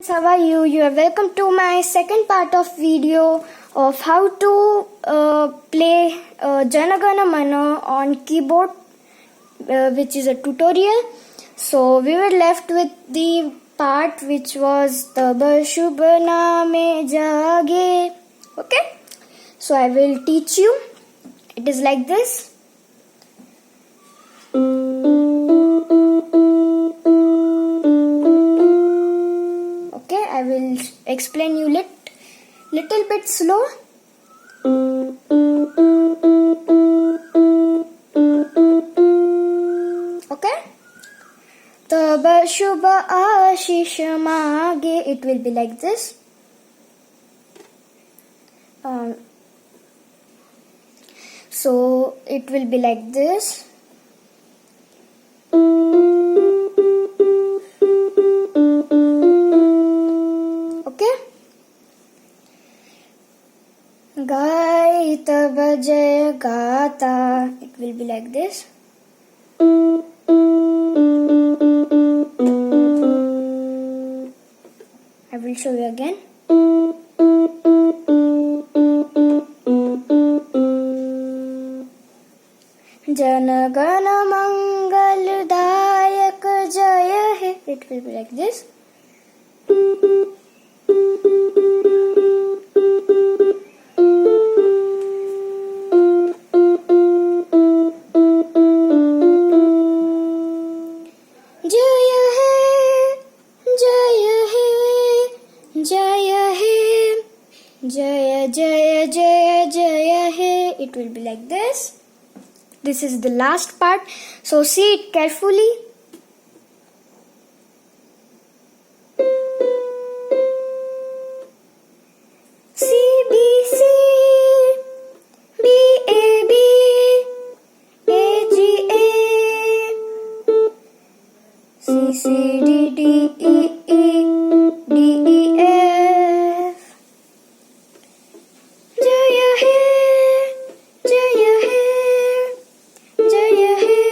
How are you? You are welcome to my second part of video of how to play Jana Gana Mana on keyboard, which is a tutorial. So we were left with the part which was Tab Shubh Naame Jage. Okay, so I will teach you. It is like this. Okay, I will explain you little bit slow. Okay, Tab Shubh Ashish Mage. It will be like this. So it will be like this. Okay. Gai tab jay gata. It will be like this. I will show you again. Jana Gana Mangal Dayak Jaya He. It will be like this. Jaya He, Jaya He, Jaya He, Jaya Jaya Jaya Jaya He. It will be like this. This is the last part, so see it carefully. C B C B A B A G A C C D D E E D E F. Jaya He, Jaya He, Jaya He,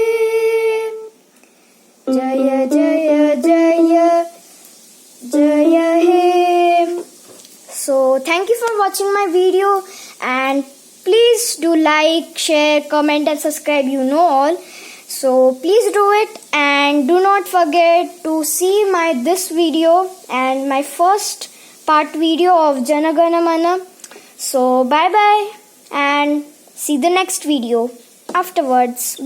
Jaya Jaya Jaya Jaya He. So thank you for watching my video, and please do like, share, comment and subscribe, you know all. So please do it, and do not forget to see my this video and my first part video of Jana Gana Mana. So bye bye, and see the next video afterwards. Bye.